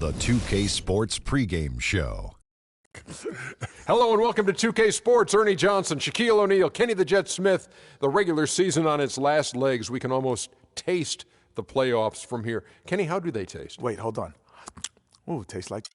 The 2K Sports pregame show. Hello and welcome to 2K Sports. Ernie Johnson, Shaquille O'Neal, Kenny the Jet Smith. The regular season on its last legs. We can almost taste the playoffs from here. Kenny, how do they taste? Wait, hold on. Ooh, tastes like...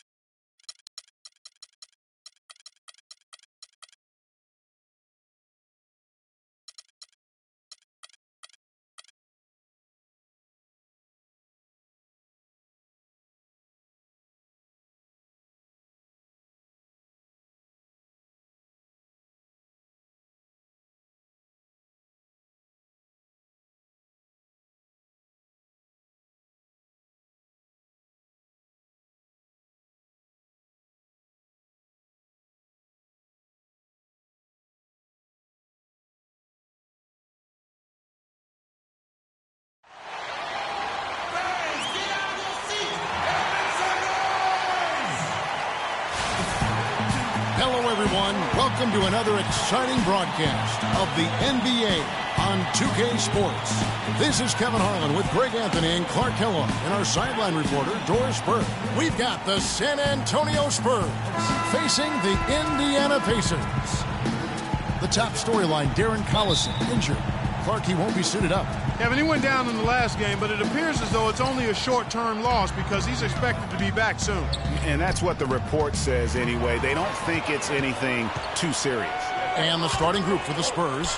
Hello, everyone. Welcome to another exciting broadcast of the NBA on 2K Sports. This is Kevin Harlan with Greg Anthony and Clark Kellogg and our sideline reporter, Doris Burke. We've got the San Antonio Spurs facing the Indiana Pacers. The top storyline, Darren Collison, injured. Clark, he won't be suited up. Kevin, he went down in the last game, but it appears as though it's only a short-term loss because he's expected to be back soon. And that's what the report says anyway. They don't think it's anything too serious. And the starting group for the Spurs.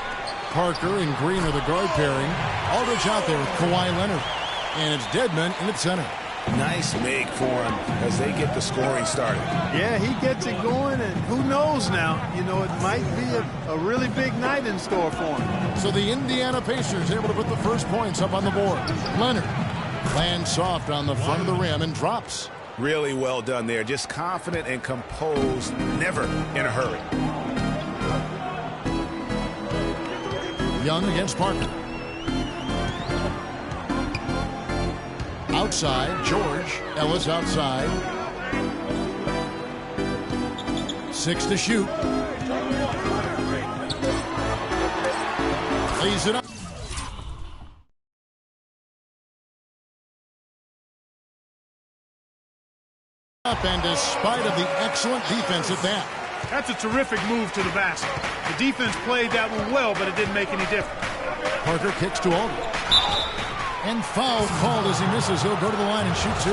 Parker and Green are the guard pairing. Aldridge out there with Kawhi Leonard. And it's Dedmon in at center. Nice make for him as they get the scoring started. Yeah, he gets it going, and who knows now? You know, it might be a really big night in store for him. So the Indiana Pacers able to put the first points up on the board. Leonard lands soft on the front of the rim and drops. Really well done there. Just confident and composed, never in a hurry. Young against Parker. Outside, George. Ellis outside. 6 to shoot. Lays it up. And despite of the excellent defense at that. That's a terrific move to the basket. The defense played that one well, but it didn't make any difference. Parker kicks to Aldridge. And foul called as he misses. He'll go to the line and shoot 2.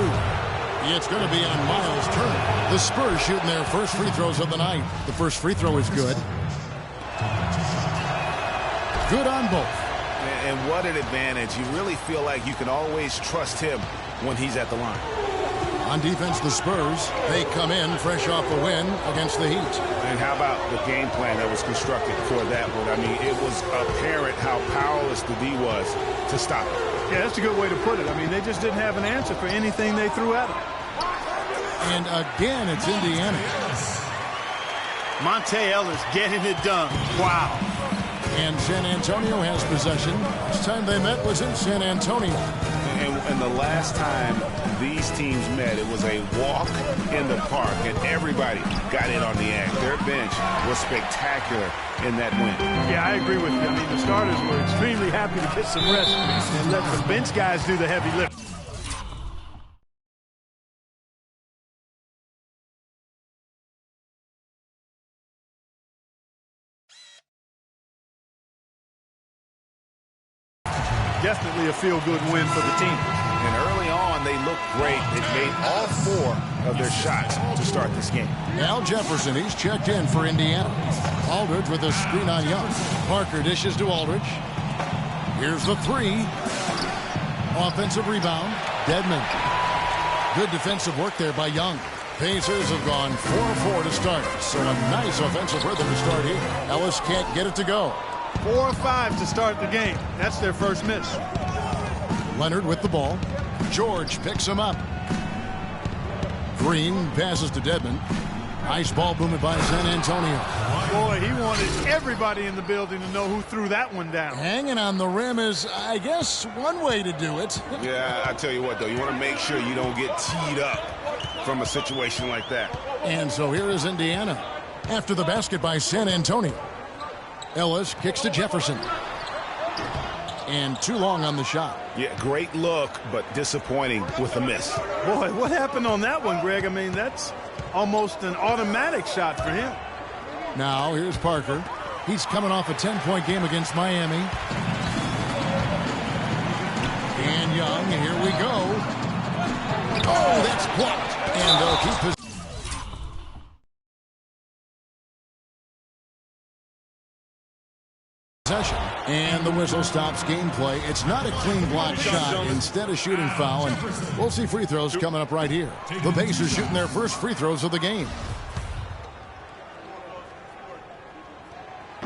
It's going to be on Miles Turner. The Spurs shooting their first free throws of the night. The first free throw is good. Good on both. And what an advantage. You really feel like you can always trust him when he's at the line. On defense, the Spurs, they come in fresh off a win against the Heat. And how about the game plan that was constructed for that one? I mean, it was apparent how powerless the D was to stop it. Yeah, that's a good way to put it. I mean, they just didn't have an answer for anything they threw at them. And again, it's Indiana. Monte Ellis getting it done. Wow. And San Antonio has possession. Last time they met was in San Antonio. And the last time these teams met, it was a walk in the park, and everybody got in on the act. Their bench was spectacular in that win. Yeah, I agree with you. I mean, the starters were extremely happy to get some rest and let the bench guys do the heavy lifting. Definitely a feel-good win for the team. And early on, they looked great. They made all 4 of their shots to start this game. Al Jefferson, he's checked in for Indiana. Aldridge with a screen on Young. Parker dishes to Aldridge. Here's the 3. Offensive rebound. Dedmon. Good defensive work there by Young. Pacers have gone 4-4 to start. So a nice offensive rhythm to start here. Ellis can't get it to go. 4 or 5 to start the game. That's their first miss. Leonard with the ball. George picks him up. Green passes to Dedmon. Nice ball movement by San Antonio. Boy, he wanted everybody in the building to know who threw that one down. Hanging on the rim is, I guess, one way to do it. Yeah, I tell you what, though, you want to make sure you don't get teed up from a situation like that. And so here is Indiana after the basket by San Antonio. Ellis kicks to Jefferson. And too long on the shot. Yeah, great look, but disappointing with the miss. Boy, what happened on that one, Greg? I mean, that's almost an automatic shot for him. Now, here's Parker. He's coming off a 10-point game against Miami. And Young, here we go. Oh, that's blocked. And they'll keep possession. And the whistle stops gameplay. It's not a clean block shot. Instead, a shooting foul. And we'll see free throws coming up right here. The Pacers shooting their first free throws of the game.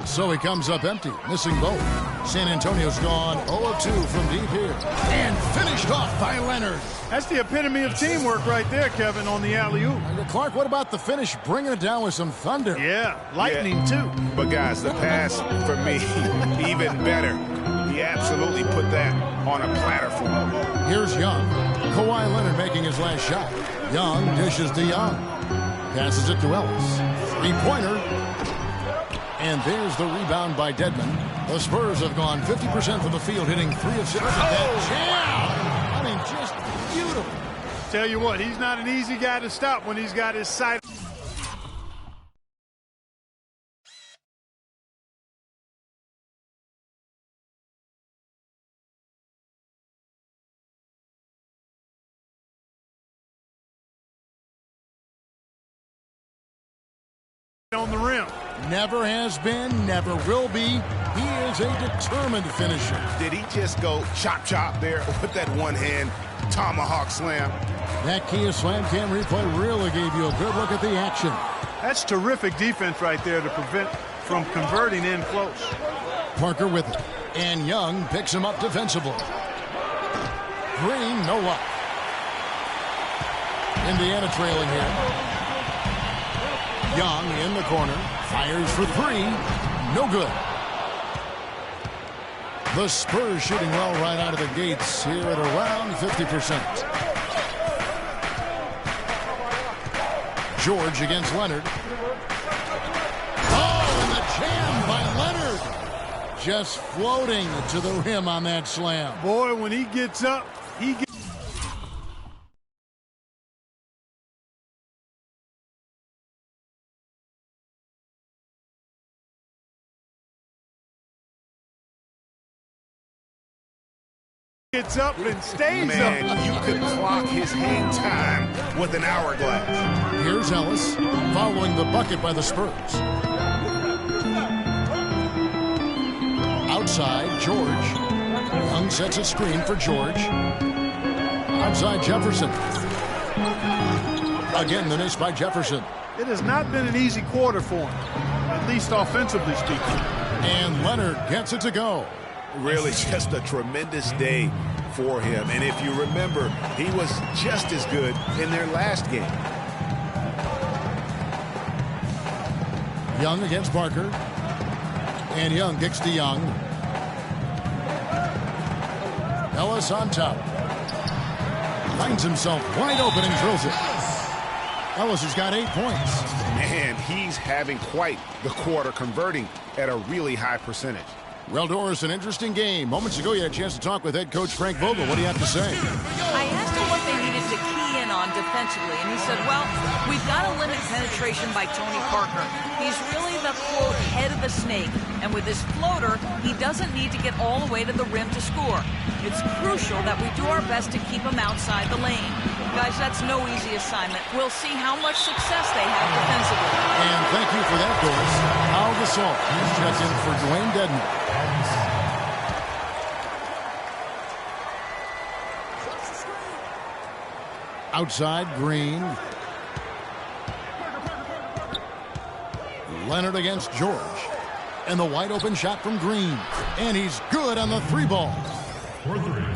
So he comes up empty, missing both. San Antonio's gone 0-2 from deep here. And finished off by Leonard. That's the epitome of teamwork right there, Kevin, on the alley-oop. Clark, what about the finish? Bringing it down with some thunder. Yeah, lightning too. But guys, the pass for me, even better. He absolutely put that on a platter for him. Here's Young. Kawhi Leonard making his last shot. Young dishes to Young. Passes it to Ellis. Three-pointer. And there's the rebound by Dedmon. The Spurs have gone 50% from the field, hitting 3 of 6 at that jam. I mean, just beautiful. Tell you what, he's not an easy guy to stop when he's got his sight. On the rim. Never has been, never will be. He is a determined finisher. Did he just go chop chop there with that one hand tomahawk slam? That Kia Slam Cam replay really gave you a good look at the action. That's terrific defense right there to prevent from converting in close. Parker with it. And Young picks him up defensively. Green, no luck. Indiana trailing here. Young in the corner, fires for 3, no good. The Spurs shooting well right out of the gates here at around 50%. George against Leonard. Oh, and the jam by Leonard. Just floating to the rim on that slam. Boy, when he gets up, he gets up and stays Man, up. you could clock his hang time with an hourglass. Here's Ellis following the bucket by the Spurs. Outside, George. Young sets a screen for George. Outside, Jefferson. Again, the miss by Jefferson. It has not been an easy quarter for him, at least offensively speaking. And Leonard gets it to go. Really just a tremendous day for him. And if you remember, he was just as good in their last game. Young against Parker. And Young kicks to Young. Ellis on top. Finds himself wide open and drills it. Ellis has got 8 points. Man, he's having quite the quarter, converting at a really high percentage. Well, Doris, an interesting game. Moments ago, you had a chance to talk with head coach Frank Vogel. What do you have to say? I asked him what they needed to key in on defensively, and he said, well, we've got to limit penetration by Tony Parker. He's really the, quote, head of the snake, and with his floater, he doesn't need to get all the way to the rim to score. It's crucial that we do our best to keep him outside the lane. Guys, that's no easy assignment. We'll see how much success they have defensively. And thank you for that, Doris. Al Gasol, he's checked in for Dwayne Dedmon. Outside, Green. Leonard against George. And the wide open shot from Green. And he's good on the 3 ball.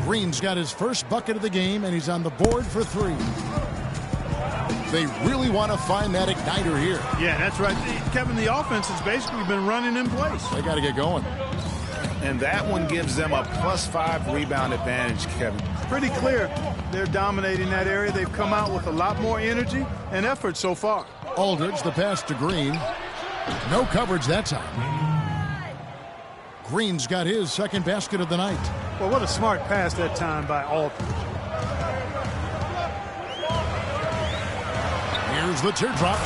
Green's got his first bucket of the game, and he's on the board for 3. They really want to find that igniter here. Yeah, that's right. Kevin, the offense has basically been running in place. They got to get going. And that one gives them a +5 rebound advantage, Kevin. Pretty clear they're dominating that area. They've come out with a lot more energy and effort so far. Aldridge, the pass to Green. No coverage that time. Green's got his second basket of the night. Well, what a smart pass that time by Alton. Here's the teardrop.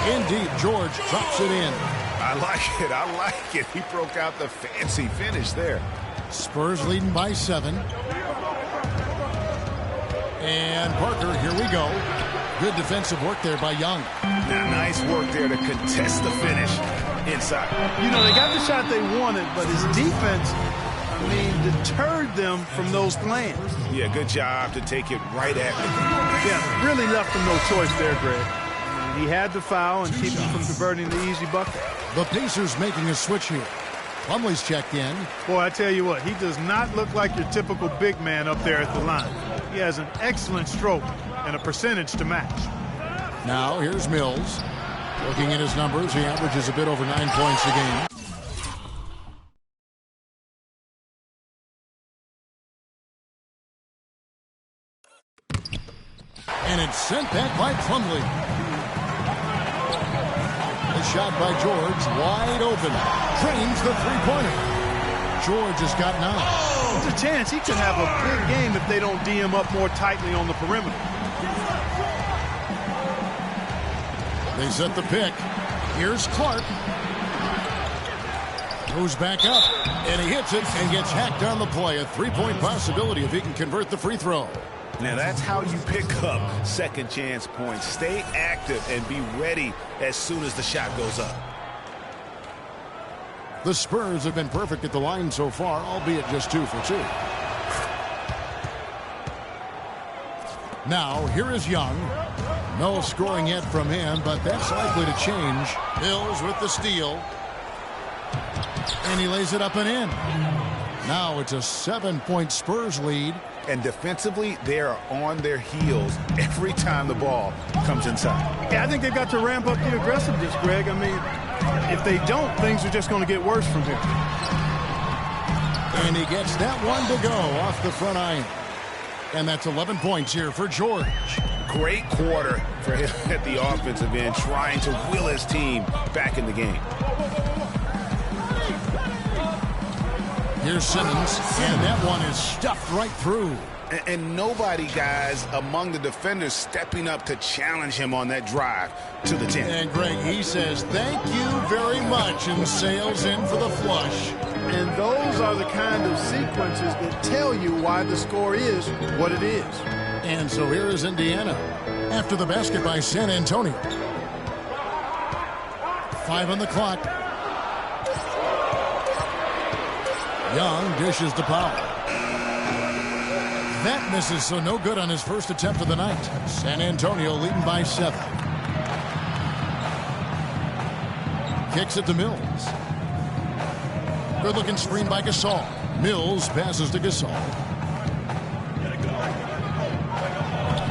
Indeed, George drops it in. I like it. I like it. He broke out the fancy finish there. Spurs leading by 7. And Parker, here we go. Good defensive work there by Young. Now, nice work there to contest the finish inside. You know, they got the shot they wanted, but his defense, deterred them from those plans. Yeah, good job to take it right at him. Yeah, really left him no choice there, Greg. He had to foul and keep him from converting the easy bucket. The Pacers making a switch here. Plumlee's checked in. Boy, I tell you what, he does not look like your typical big man up there at the line. He has an excellent stroke and a percentage to match. Now, here's Mills. Looking at his numbers, he averages a bit over 9 points a game. And it's sent back by Plumlee. The shot by George, wide open. Drains the three-pointer. George has got 9. There's a chance he could have a big game if they don't D him up more tightly on the perimeter. They set the pick. Here's Clark. Goes back up, and he hits it and gets hacked on the play. A three-point possibility if he can convert the free throw. Now, that's how you pick up second chance points. Stay active and be ready as soon as the shot goes up. The Spurs have been perfect at the line so far, albeit just 2 for 2. Now, here is Young. No scoring yet from him, but that's likely to change. Mills with the steal. And he lays it up and in. Now it's a 7-point Spurs lead. And defensively, they are on their heels every time the ball comes inside. Yeah, I think they've got to ramp up the aggressiveness, Greg. If they don't, things are just going to get worse from here. And he gets that one to go off the front iron. And that's 11 points here for George. Great quarter for him at the offensive end, trying to will his team back in the game. Here's Simmons, and that one is stuffed right through. And nobody, guys, among the defenders stepping up to challenge him on that drive to the 10. And Greg, he says, thank you very much, and sails in for the flush. And those are the kind of sequences that tell you why the score is what it is. And so here is Indiana after the basket by San Antonio. 5 on the clock. Young dishes to Powell. That misses, so no good on his first attempt of the night. San Antonio leading by 7. Kicks it to Mills. Good-looking screen by Gasol. Mills passes to Gasol.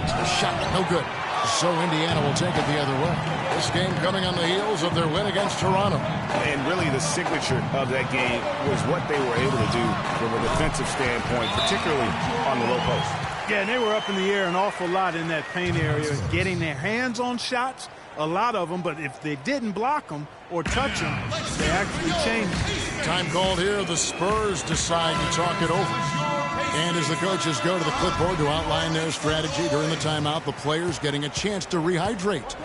The shot, no good. So Indiana will take it the other way. This game coming on the heels of their win against Toronto. And really the signature of that game was what they were able to do from a defensive standpoint, particularly on the low post. Yeah, and they were up in the air an awful lot in that paint area, getting their hands on shots, a lot of them, but if they didn't block them or touch them, they actually changed. Time called here. The Spurs decide to talk it over. And as the coaches go to the clipboard to outline their strategy during the timeout, the players getting a chance to rehydrate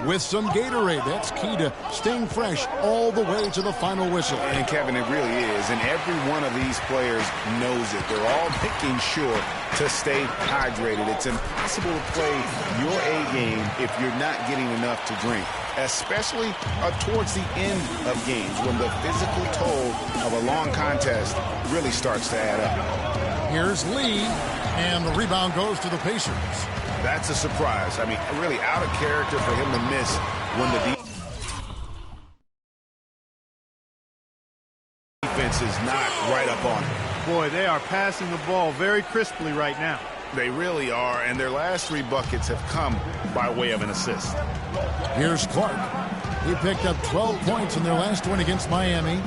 with some Gatorade. That's key to staying fresh all the way to the final whistle. And Kevin, it really is. And every one of these players knows it. They're all making sure to stay hydrated. It's impossible to play your A game if you're not getting enough to drink, especially towards the end of games when the physical toll of a long contest really starts to add up. Here's Lee, and the rebound goes to the Pacers. That's a surprise. Really out of character for him to miss when the defense is not right up on him. Boy, they are passing the ball very crisply right now. They really are, and their last 3 buckets have come by way of an assist. Here's Clark. He picked up 12 points in their last win against Miami.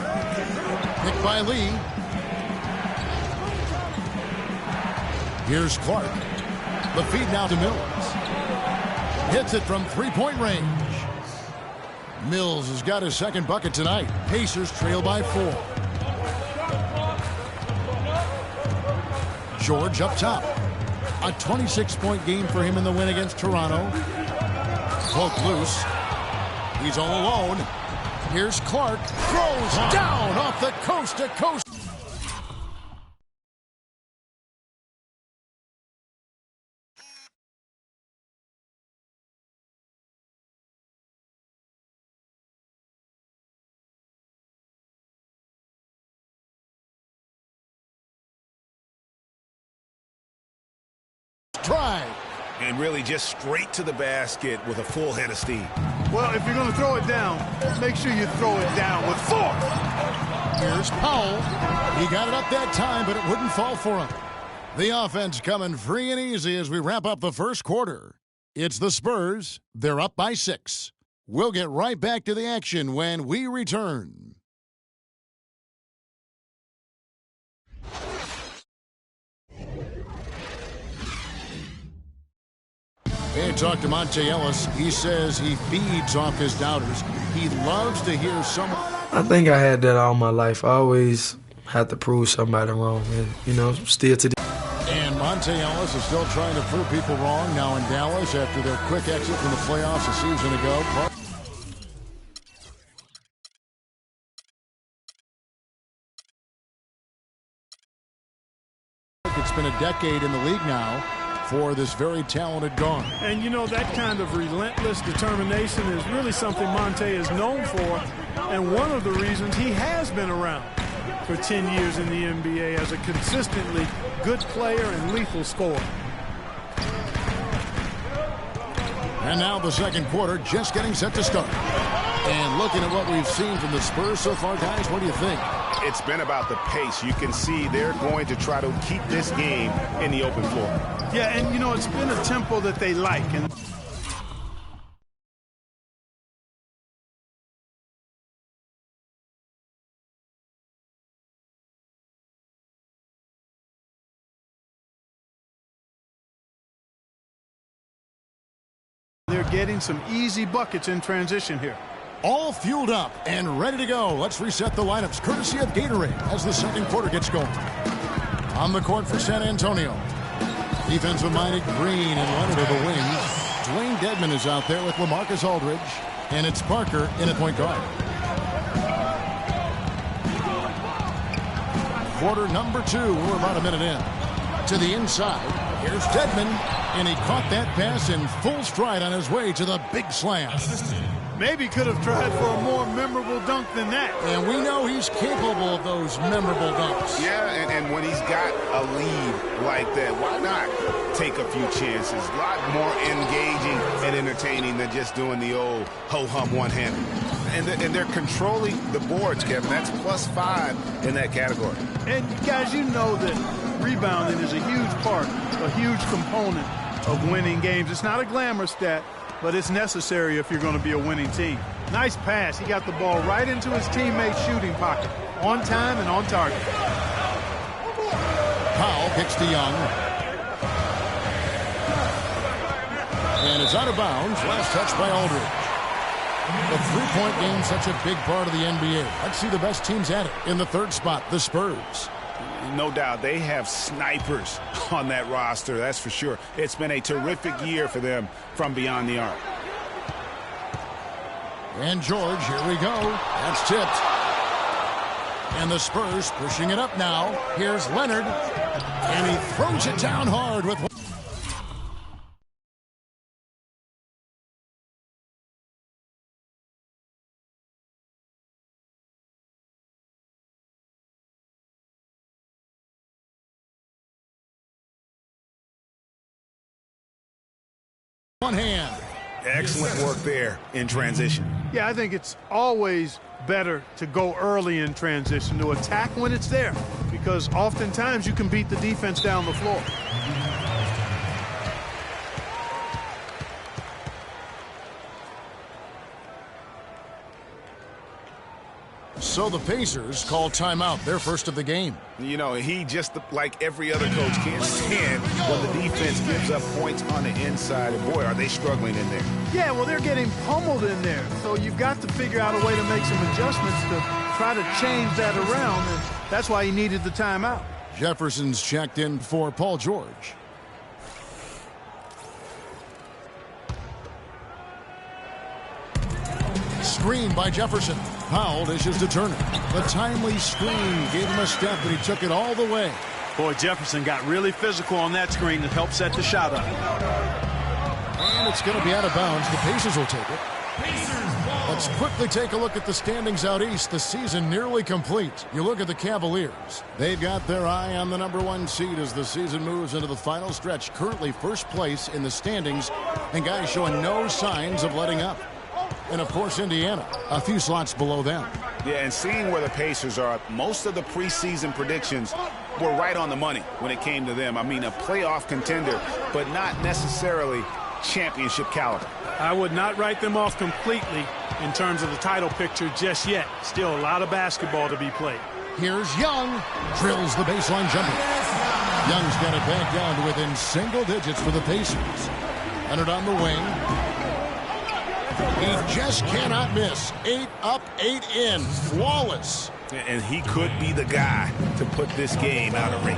Picked by Lee. Here's Clark. The feed now to Mills. Hits it from three-point range. Mills has got his second bucket tonight. Pacers trail by 4. George up top. A 26-point game for him in the win against Toronto. Poked loose. He's all alone. Here's Clark. Throws down off the coast-to-coast. Drive. And really just straight to the basket with a full head of steam. Well, if you're going to throw it down, make sure you throw it down with force. Here's Powell. He got it up that time, but it wouldn't fall for him. The offense coming free and easy as we wrap up the first quarter. It's the Spurs. They're up by 6. We'll get right back to the action when we return. Hey, talk to Monte Ellis. He says he feeds off his doubters. He loves to hear someone. I think I had that all my life. I always had to prove somebody wrong, and still today. And Monte Ellis is still trying to prove people wrong now in Dallas after their quick exit from the playoffs a season ago. It's been a decade in the league now for this very talented guard. And that kind of relentless determination is really something Monte is known for, and one of the reasons he has been around for 10 years in the NBA as a consistently good player and lethal scorer. And now the second quarter just getting set to start. And looking at what we've seen from the Spurs so far, guys, what do you think? It's been about the pace. You can see they're going to try to keep this game in the open floor. Yeah, and it's been a tempo that they like. And they're getting some easy buckets in transition here. All fueled up and ready to go. Let's reset the lineups courtesy of Gatorade as the second quarter gets going. On the court for San Antonio. Defensive-minded Green and Leonard are the wings. Dwayne Dedmon is out there with LaMarcus Aldridge. And it's Parker in at point guard. Quarter number 2. We're about a minute in. To the inside. Here's Dedmon. And he caught that pass in full stride on his way to the big slam. Maybe could have tried for a more memorable dunk than that. And we know he's capable of those memorable dunks. Yeah, and when he's got a lead like that, why not take a few chances? A lot more engaging and entertaining than just doing the old ho-hum one-hander. And they're controlling the boards, Kevin. That's +5 in that category. And, guys, that rebounding is a huge part, a huge component of winning games. It's not a glamour stat, but it's necessary if you're going to be a winning team. Nice pass. He got the ball right into his teammate's shooting pocket. On time and on target. Powell kicks to Young. And it's out of bounds. Last touch by Aldridge. The three-point game, such a big part of the NBA. Let's see the best teams at it. In the third spot, the Spurs. No doubt they have snipers on that roster, that's for sure. It's been a terrific year for them from beyond the arc. And George, here we go. That's tipped. And the Spurs pushing it up now. Here's Leonard. And he throws it down hard with one hand. Excellent work there in transition. Yeah, I think it's always better to go early in transition, to attack when it's there, because oftentimes you can beat the defense down the floor. So the Pacers call timeout, their first of the game. He just, like every other coach, can't stand when the defense gives up points on the inside. And boy, are they struggling in there. Yeah, well, they're getting pummeled in there. So you've got to figure out a way to make some adjustments to try to change that around. And that's why he needed the timeout. Jefferson's checked in for Paul George. Screen by Jefferson. Powell dishes to Turner. The timely screen gave him a step, and he took it all the way. Boy, Jefferson got really physical on that screen to help set the shot up. And it's going to be out of bounds. The Pacers will take it. Let's quickly take a look at the standings out east. The season nearly complete. You look at the Cavaliers. They've got their eye on the #1 seed as the season moves into the final stretch. Currently first place in the standings, and guys showing no signs of letting up. And, of course, Indiana, a few slots below them. Yeah, and seeing where the Pacers are, most of the preseason predictions were right on the money when it came to them. I mean, a playoff contender, but not necessarily championship caliber. I would not write them off completely in terms of the title picture just yet. Still a lot of basketball to be played. Here's Young. Drills the baseline jumper. Young's got it back down to within single digits for the Pacers. Leonard on the wing. He just cannot miss. 8 up, 8 in. Flawless. And he could be the guy to put this game out of reach.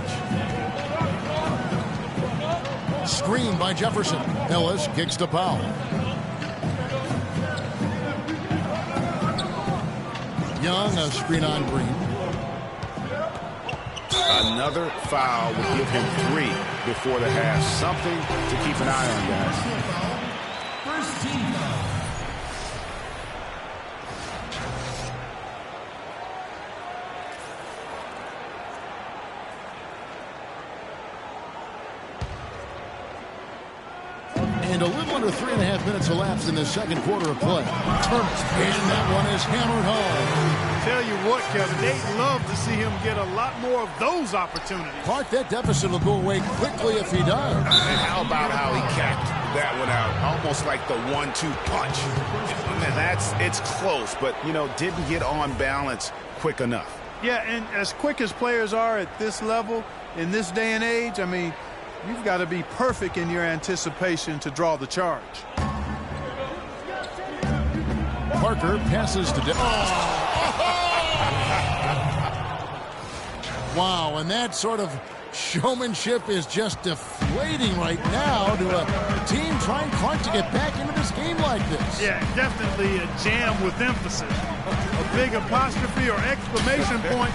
Screen by Jefferson. Ellis kicks to Powell. Young, a screen on Green. Another foul would give him 3 before the half. Something to keep an eye on, guys. First team foul. And a little under 3.5 minutes elapsed in the second quarter of play. Turner, and that one is hammered home. Tell you what, Kevin, they'd love to see him get a lot more of those opportunities. Clark, that deficit will go away quickly if he does. And how about how he capped that one out? Almost like the 1-2 punch. And it's close, but, didn't get on balance quick enough. Yeah, and as quick as players are at this level, in this day and age, I mean, you've got to be perfect in your anticipation to draw the charge. Parker passes to Wow, and that sort of showmanship is just deflating right now to a team trying Clark to get back into this game like this. Yeah, definitely a jam with emphasis. A big apostrophe or exclamation point.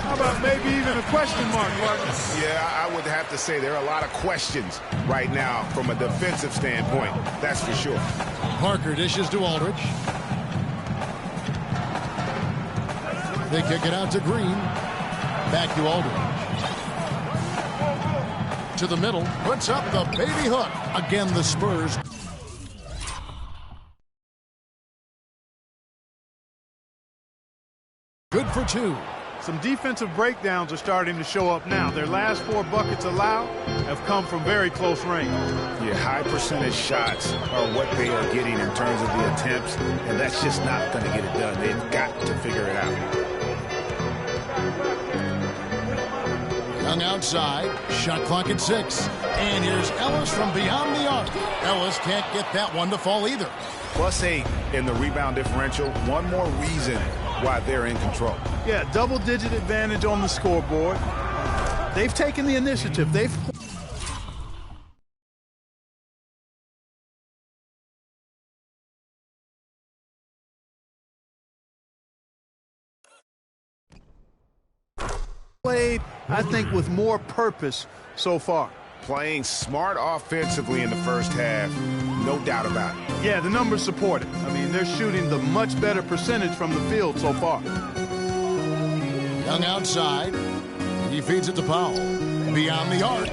How about maybe even a question mark, Clark? Yeah, I would have to say there are a lot of questions right now from a defensive standpoint. That's for sure. Parker dishes to Aldridge. They kick it out to Green. Back to Aldridge. To the middle. Puts up the baby hook. Again, the Spurs. Good for 2. Some defensive breakdowns are starting to show up now. Their last 4 buckets allowed have come from very close range. Yeah, high percentage shots are what they are getting in terms of the attempts, and that's just not going to get it done. They've got to figure it out. Young outside. Shot clock at 6. And here's Ellis from beyond the arc. Ellis can't get that one to fall either. +8 in the rebound differential. One more reason why they're in control. Yeah, double-digit advantage on the scoreboard. They've taken the initiative. They've played, I think, with more purpose so far. Playing smart offensively in the first half, no doubt about it. Yeah, the numbers support it. I mean, they're shooting the much better percentage from the field so far. Young outside. He feeds it to Powell. Beyond the arc.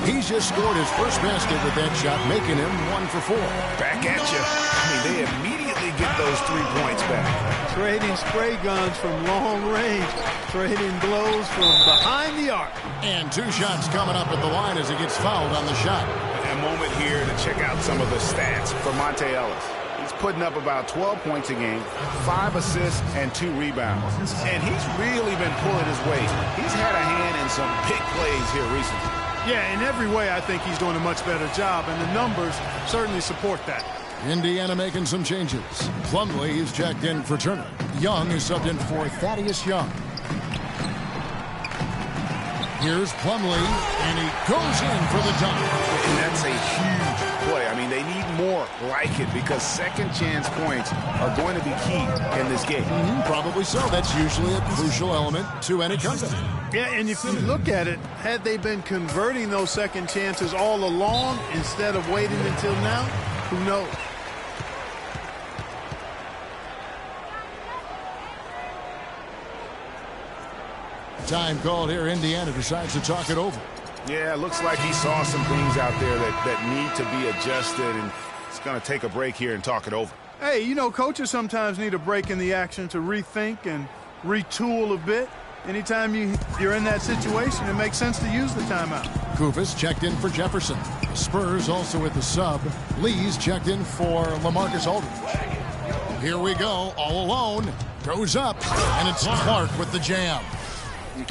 He's just scored his first basket with that shot, making him 1 for 4. Back at you. I mean, they immediately get those 3 points back. Trading spray guns from long range. Trading blows from behind the arc. And 2 shots coming up at the line as he gets fouled on the shot. A moment here to check out some of the stats for Monte Ellis. He's putting up about 12 points a game, 5 assists, and 2 rebounds. And he's really been pulling his weight. He's had a hand in some big plays here recently. Yeah, in every way, I think he's doing a much better job, and the numbers certainly support that. Indiana making some changes. Plumlee is checked in for Turner. Young is subbed in for Thaddeus Young. Here's Plumlee, and he goes in for the dunk. And that's a huge play. I mean, they need more like it because second chance points are going to be key in this game. Probably so. That's usually a crucial element to any comeback. Yeah, and if you look at it, had they been converting those second chances all along instead of waiting until now, who knows? Time called here. Indiana decides to talk it over. Yeah, it looks like he saw some things out there that need to be adjusted, and it's going to take a break here and talk it over. Hey, you know, coaches sometimes need a break in the action to rethink and retool a bit. Anytime you're in that situation, it makes sense to use the timeout. Kufis checked in for Jefferson. Spurs also with the sub. Lee's checked in for LaMarcus Aldridge. Here we go, all alone. Goes up, and it's Clark with the jam.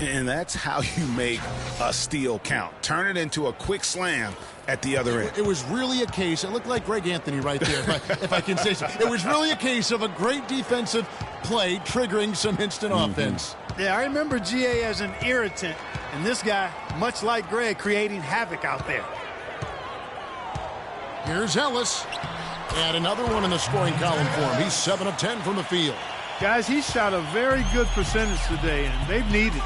And that's how you make a steal count. Turn it into a quick slam at the other end. It was really a case, it looked like Greg Anthony right there, if I can say so. It was really a case of a great defensive play triggering some instant offense. Yeah, I remember GA as an irritant, and this guy, much like Greg, creating havoc out there. Here's Ellis. And another one in the scoring column for him. He's 7 of 10 from the field. Guys, he shot a very good percentage today, and they've needed it.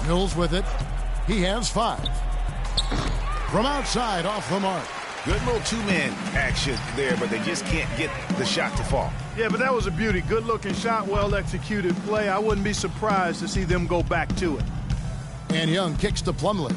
Mills with it. He has 5. From outside, off the mark. Good little two-man action there, but they just can't get the shot to fall. Yeah, but that was a beauty. Good-looking shot, well-executed play. I wouldn't be surprised to see them go back to it. And Young kicks to Plumlee.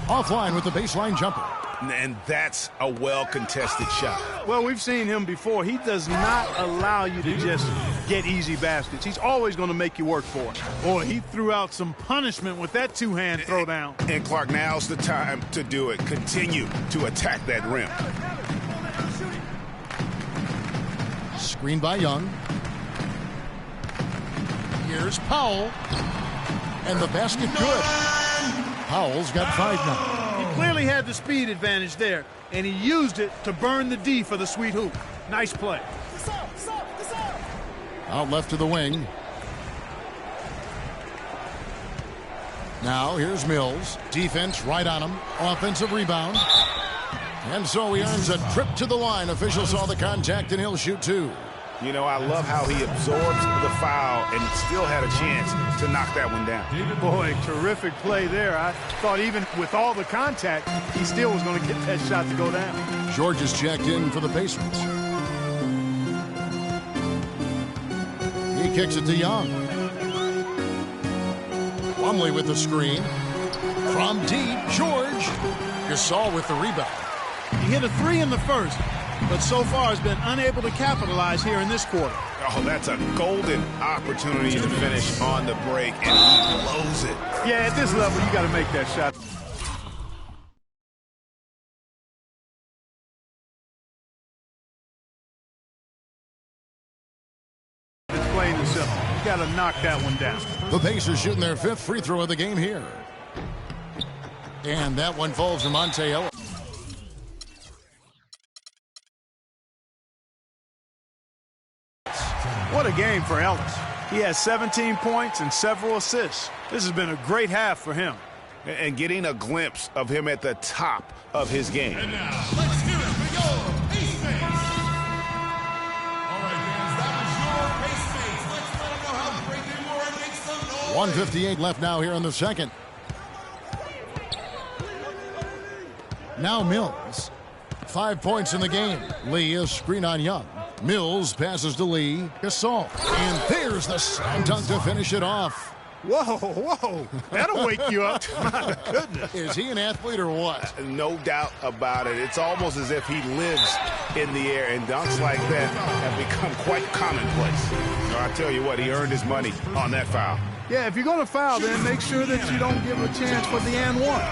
Offline with the baseline jumper. And that's a well-contested shot. Well, we've seen him before. He does not allow you to just get easy baskets. He's always going to make you work for it. Boy, he threw out some punishment with that two-hand throwdown. And Clark, now's the time to do it. Continue to attack that rim. Screen by Young. Here's Powell. And the basket good. Powell's got 5 now. He clearly had the speed advantage there, and he used it to burn the D for the sweet hoop. Nice play. Out left to the wing. Now here's Mills. Defense right on him. Offensive rebound. And so he earns a trip to the line. Officials saw the contact, and he'll shoot 2. You know, I love how he absorbs the foul and still had a chance to knock that one down. Boy, terrific play there. I thought even with all the contact, he still was going to get that shot to go down. George is checked in for the Pacers. He kicks it to Young. Plumlee with the screen. From deep, George. Gasol with the rebound. He hit a 3 in the first, but so far has been unable to capitalize here in this quarter. Oh, that's a golden opportunity to finish on the break, and he blows it. Yeah, at this level, you got to make that shot. It's plain and simple. You got to knock that one down. The Pacers shooting their 5th free throw of the game here. And that one falls to Monte Ellis. What a game for Ellis. He has 17 points and several assists. This has been a great half for him. And getting a glimpse of him at the top of his game. And now, let's hear it for your pace mates. All right, guys, that was your pace mates. Let's let them know how great they were and make some noise. 1:58 left now here in the second. Now Mills. 5 points in the game. Lee is screen on Young. Mills passes to Lee. Gasol. And there's the slam dunk to finish it off. Whoa. That'll wake you up. My goodness. Is he an athlete or what? No doubt about it. It's almost as if he lives in the air, and dunks like that have become quite commonplace. So I tell you what, he earned his money on that foul. Yeah, if you're going to foul, then make sure that you don't give a chance for the and one.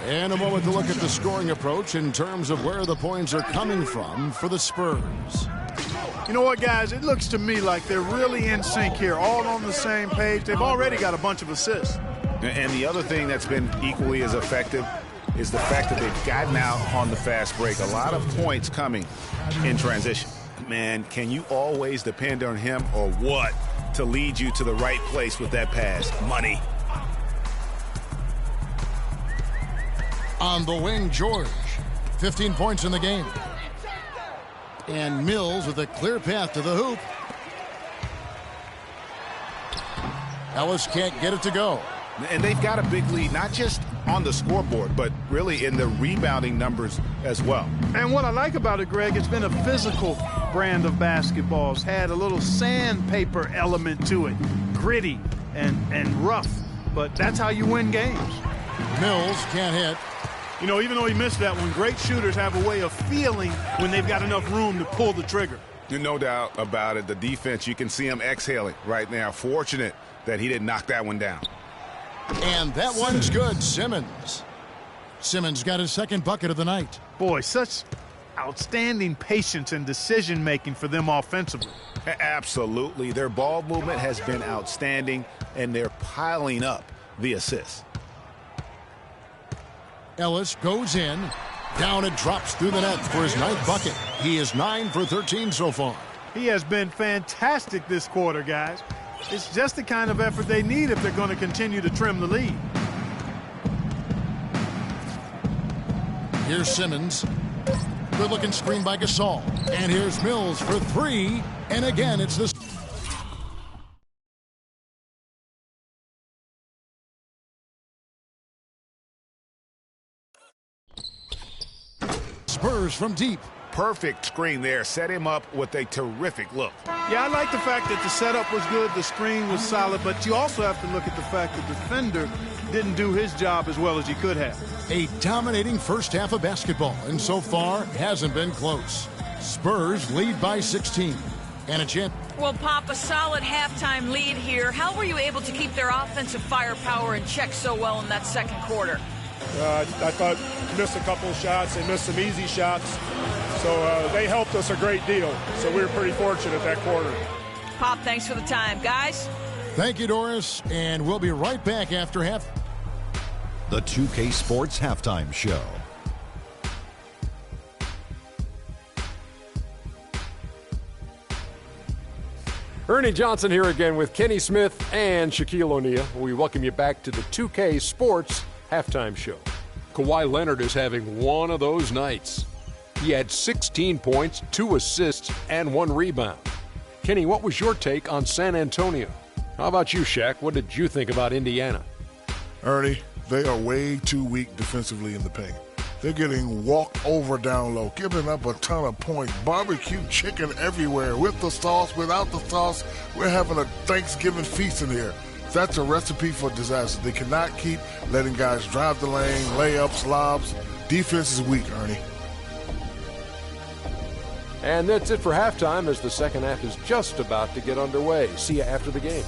And a moment to look at the scoring approach in terms of where the points are coming from for the Spurs. You know what, guys? It looks to me like they're really in sync here, all on the same page. They've already got a bunch of assists. And the other thing that's been equally as effective is the fact that they've gotten out on the fast break. A lot of points coming in transition. Man, can you always depend on him or what to lead you to the right place with that pass? Money. On the wing, George. 15 points in the game. And Mills with a clear path to the hoop. Ellis can't get it to go. And they've got a big lead, not just on the scoreboard, but really in the rebounding numbers as well. And what I like about it, Greg, it's been a physical brand of basketball. It's had a little sandpaper element to it, gritty and rough. But that's how you win games. Mills can't hit. You know, even though he missed that one, great shooters have a way of feeling when they've got enough room to pull the trigger. No doubt about it. The defense, you can see him exhaling right now. Fortunate that he didn't knock that one down. And that one's good. Simmons. Simmons got his second bucket of the night. Boy, such outstanding patience and decision-making for them offensively. Absolutely. Their ball movement has been outstanding, and they're piling up the assists. Ellis goes in. Down and drops through the net for his ninth bucket. He is 9 for 13 so far. He has been fantastic this quarter, guys. It's just the kind of effort they need if they're going to continue to trim the lead. Here's Simmons. Good-looking screen by Gasol. And here's Mills for three. And again, it's this. Spurs from deep. Perfect screen there. Set him up with a terrific look. Yeah, I like the fact that the setup was good, the screen was solid, but you also have to look at the fact that the defender didn't do his job as well as he could have. A dominating first half of basketball, and so far hasn't been close. Spurs lead by 16. And a chance. Well, Pop, a solid halftime lead here. How were you able to keep their offensive firepower in check so well in that second quarter? I thought missed a couple of shots. They missed some easy shots. So they helped us a great deal. So we were pretty fortunate that quarter. Pop, thanks for the time. Guys? Thank you, Doris. And we'll be right back after half. The 2K Sports Halftime Show. Ernie Johnson here again with Kenny Smith and Shaquille O'Neal. We welcome you back to the 2K Sports Halftime Show. Kawhi Leonard is having one of those nights. He had 16 points, 2 assists, and 1 rebound. Kenny, what was your take on San Antonio? How about you, Shaq? What did you think about Indiana? Ernie, they are way too weak defensively in the paint. They're getting walked over down low, giving up a ton of points. Barbecue chicken everywhere, with the sauce, without the sauce. We're having a Thanksgiving feast in here. That's a recipe for disaster. They cannot keep letting guys drive the lane, layups, lobs. Defense is weak, Ernie. And that's it for halftime as the second half is just about to get underway. See you after the game.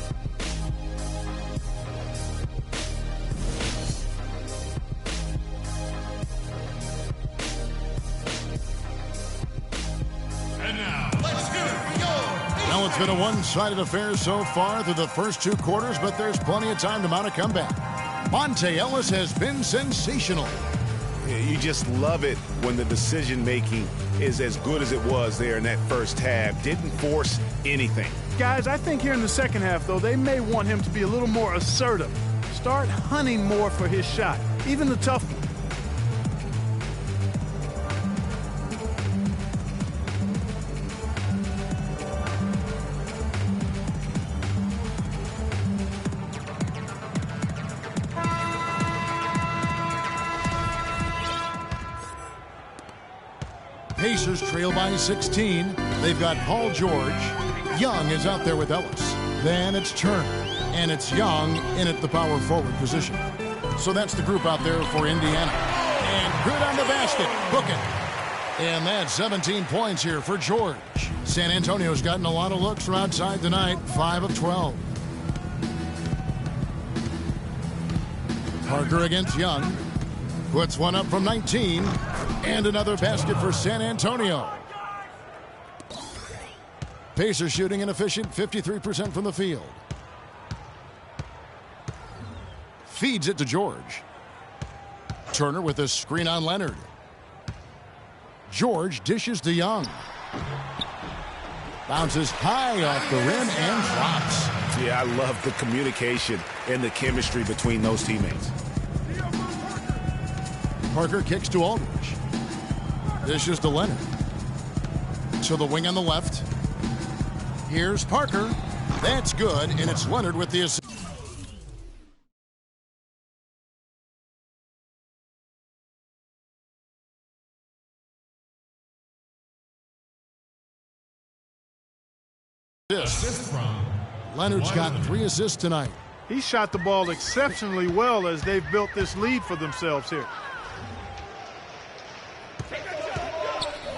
Well, it's been a one-sided affair so far through the first 2 quarters, but there's plenty of time to mount a comeback. Monte Ellis has been sensational. You just love it when the decision-making is as good as it was there in that first half. Didn't force anything. Guys, I think here in the second half, though, they may want him to be a little more assertive. Start hunting more for his shot, even the tough one. Pacers trail by 16. They've got Paul George. Young is out there with Ellis. Then it's Turner. And it's Young in at the power forward position. So that's the group out there for Indiana. And good on the basket. Book it. And that's 17 points here for George. San Antonio's gotten a lot of looks from outside tonight. 5 of 12. Parker against Young. Puts one up from 19. And another basket for San Antonio. Pacers shooting an efficient 53% from the field. Feeds it to George. Turner with a screen on Leonard. George dishes to Young. Bounces high off the rim and drops. Yeah, I love the communication and the chemistry between those teammates. Parker kicks to Aldridge. Dishes to Leonard. To the wing on the left. Here's Parker. That's good, and it's Leonard with the assist. Leonard's got 3 assists tonight. He shot the ball exceptionally well as they've built this lead for themselves here.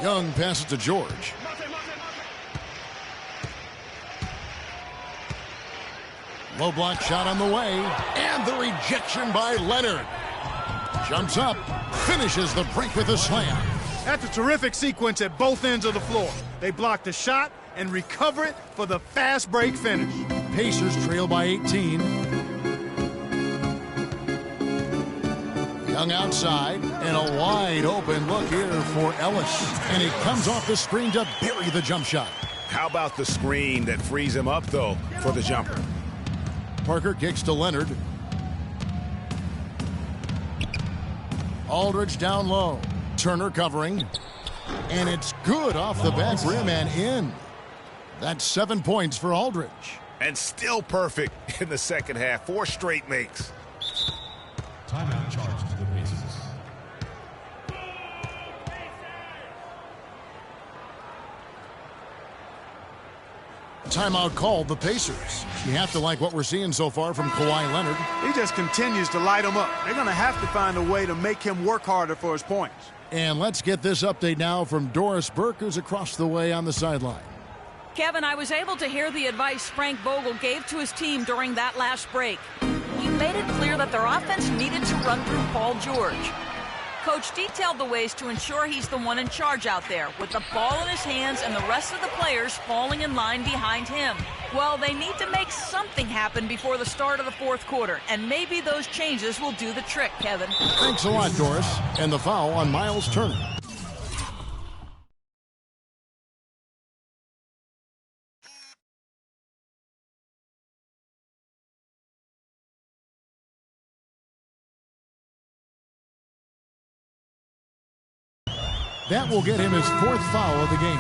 Young passes to George. Low block shot on the way, and the rejection by Leonard. Jumps up, finishes the break with a slam. That's a terrific sequence at both ends of the floor. They block the shot and recover it for the fast break finish. Pacers trail by 18. Young outside, and a wide open look here for Ellis. And he comes off the screen to bury the jump shot. How about the screen that frees him up, though, for the jumper? Parker kicks to Leonard. Aldridge down low. Turner covering. And it's good off the back rim and in. That's 7 points for Aldridge. And still perfect in the second half. 4 straight makes. Timeout charge to the Pacers. Timeout called the Pacers. You have to like what we're seeing so far from Kawhi Leonard. He just continues to light them up. They're going to have to find a way to make him work harder for his points. And let's get this update now from Doris Burke, who's across the way on the sideline. Kevin, I was able to hear the advice Frank Vogel gave to his team during that last break. He made it clear that their offense needed to run through Paul George. Coach detailed the ways to ensure he's the one in charge out there, with the ball in his hands and the rest of the players falling in line behind him. Well, they need to make something happen before the start of the fourth quarter, and maybe those changes will do the trick, Kevin. Thanks a lot, Doris. And the foul on Miles Turner. That will get him his 4th foul of the game.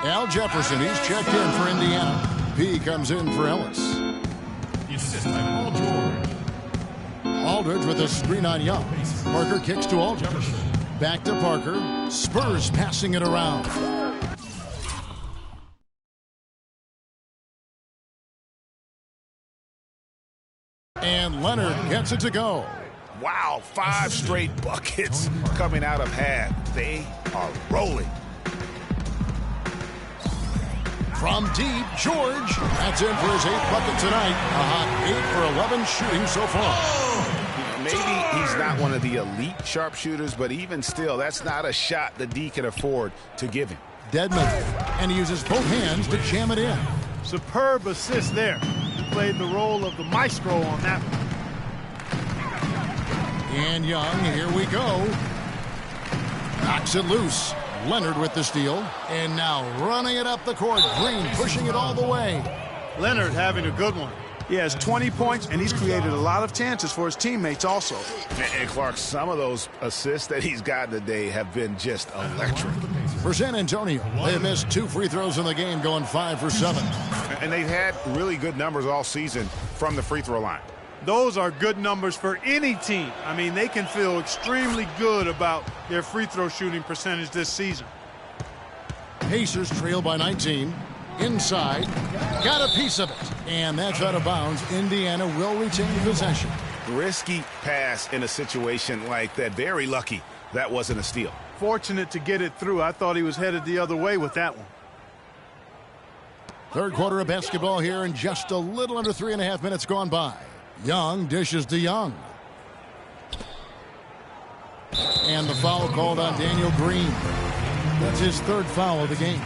Al Jefferson, he's checked in for Indiana. P comes in for Ellis. The assist by Paul George. Aldridge with a screen on Young. Parker kicks to Aldridge. Back to Parker. Spurs passing it around. And Leonard gets it to go. Wow, 5 straight buckets coming out of half. They are rolling. From deep, George. That's in for his 8th bucket tonight. A hot 8 for 11 shooting so far. Maybe he's not one of the elite sharpshooters, but even still, that's not a shot that D can afford to give him. Dedmon, and he uses both hands to jam it in. Superb assist there. He played the role of the maestro on that one. And Young, here we go. Knocks it loose. Leonard with the steal. And now running it up the court. Green pushing it all the way. Leonard having a good one. He has 20 points, and he's created a lot of chances for his teammates also. And Clark, some of those assists that he's gotten today have been just electric. For San Antonio, they have missed 2 free throws in the game, going 5 for 7. And they've had really good numbers all season from the free throw line. Those are good numbers for any team. I mean, they can feel extremely good about their free throw shooting percentage this season. Pacers trail by 19. Inside. Got a piece of it. And that's out of bounds. Indiana will retain possession. Risky pass in a situation like that. Very lucky that wasn't a steal. Fortunate to get it through. I thought he was headed the other way with that one. Third quarter of basketball here, and just a little under 3.5 minutes gone by. Young dishes to Young. And the foul called on Daniel Green. That's his 3rd foul of the game.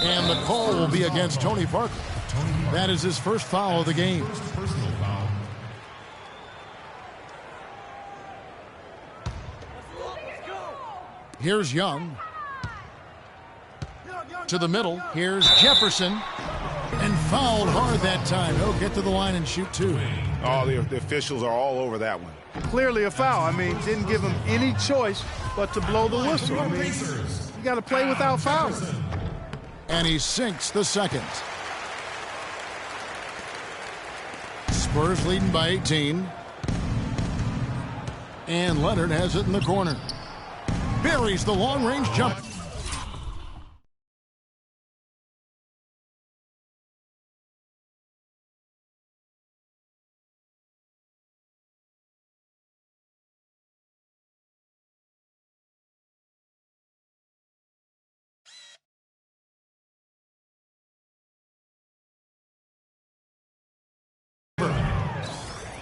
And And the call will be against Tony Parker. That is his first foul of the game. Here's Young. To the middle. Here's Jefferson. And fouled hard that time. He'll get to the line and shoot two. Oh, the officials are all over that one. Clearly a foul. I mean, didn't give him any choice but to blow the whistle. I mean, you got to play without fouling. And he sinks the second. Spurs leading by 18. And Leonard has it in the corner. Buries the long-range jump.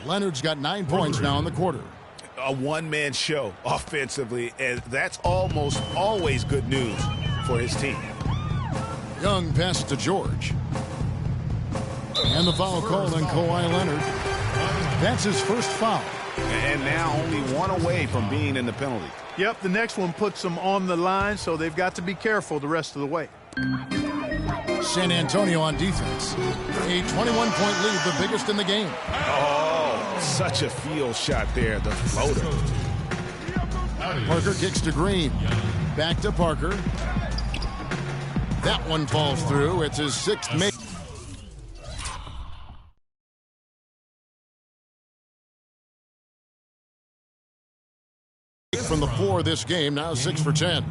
Leonard's got 9 points now in the quarter. A one-man show offensively, and that's almost always good news for his team. Young passes to George. And the foul called on Kawhi Leonard. That's his first foul. And now only one away from being in the penalty. Yep, the next one puts them on the line, so they've got to be careful the rest of the way. San Antonio on defense. A 21-point lead, the biggest in the game. Oh, such a field shot there, the floater. Parker kicks to Green. Back to Parker. That one falls through. It's his sixth make. From the floor this game, now 6 for 10.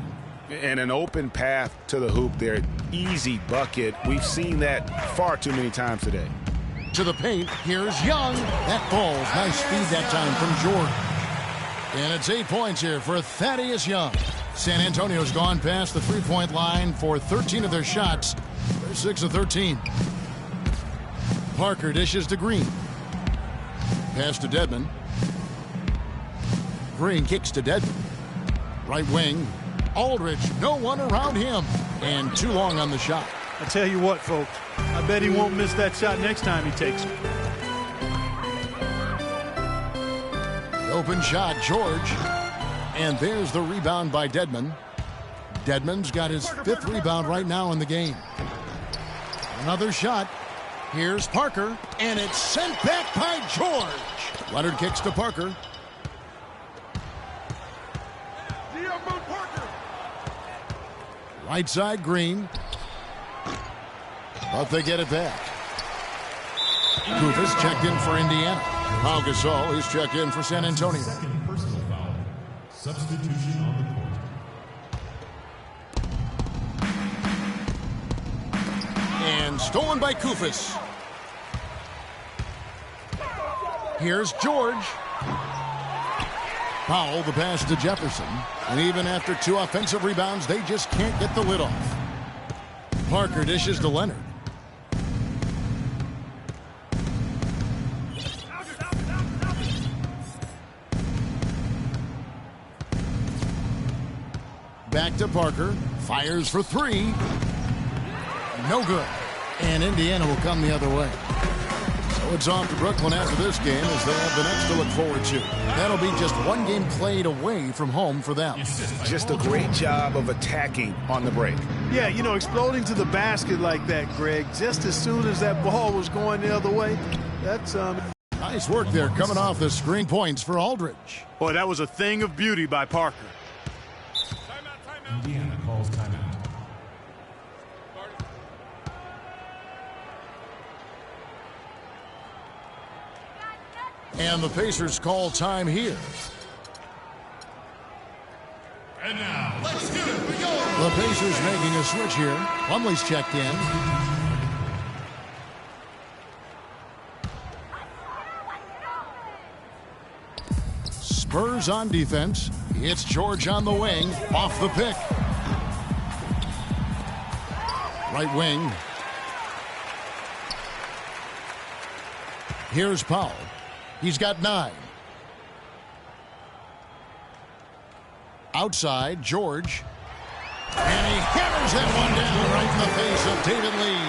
And an open path to the hoop there. Easy bucket. We've seen that far too many times today. To the paint. Here's Young. That falls. Nice speed that time from Jordan. And it's 8 points here for Thaddeus Young. San Antonio's gone past the three-point line for 13 of their shots. They're 6 of 13. Parker dishes to Green. Pass to Dedmon. Green kicks to Dedmon. Right wing. Aldridge, no one around him. And too long on the shot. I tell you what, folks, I bet he won't miss that shot next time he takes it. Open shot, George. And there's the rebound by Dedmon. Dedmon's got his 5th rebound right now in the game. Another shot. Here's Parker. And it's sent back by George. Leonard kicks to Parker. Right side, Green. But they get it back. Kufis checked in for Indiana. Pau Gasol is checked in for San Antonio. Second personal foul. Substitution on the court. And stolen by Kufis. Here's George. Powell, the pass to Jefferson. And even after 2 offensive rebounds, they just can't get the lid off. Parker dishes to Leonard. Back to Parker. Fires for 3. No good. And Indiana will come the other way. So it's off to Brooklyn after this game as they have the next to look forward to. That'll be just 1 game played away from home for them. Just a great job of attacking on the break. Yeah, you know, exploding to the basket like that, Greg, just as soon as that ball was going the other way, that's nice work there coming off the screen points for Aldridge. Boy, that was a thing of beauty by Parker. Indiana calls timeout. And the Pacers call time here. And now, let's get it. We go. The Pacers making a switch here. Plumlee's checked in. Spurs on defense. It's George on the wing. Off the pick. Right wing. Here's Powell. He's got 9. Outside, George. And And he hammers that one down right in the face of David Lee.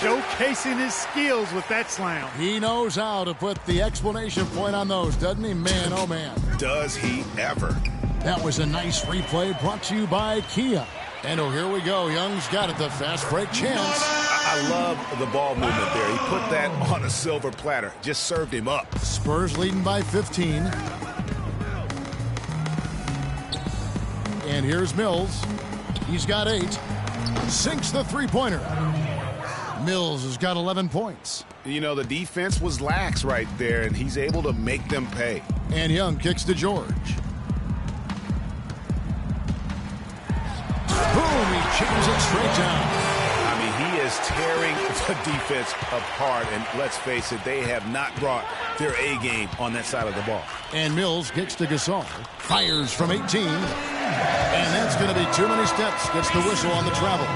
Showcasing his skills with that slam. He knows how to put the exclamation point on those, doesn't he? Man, oh man. Does he ever? That was a nice replay brought to you by Kia. And oh, here we go. Young's got it, the fast break chance. I love the ball movement there. He put that on a silver platter. Just served him up. Spurs leading by 15. And here's Mills. He's got 8. Sinks the three-pointer. Mills has got 11 points. You know, the defense was lax right there, and he's able to make them pay. And Young kicks to George. Boom, he chips it straight down. I mean, he is tearing the defense apart, and let's face it, they have not brought their A game on that side of the ball. And Mills kicks to Gasol. Fires from 18. And that's going to be too many steps. Gets the whistle on the travel.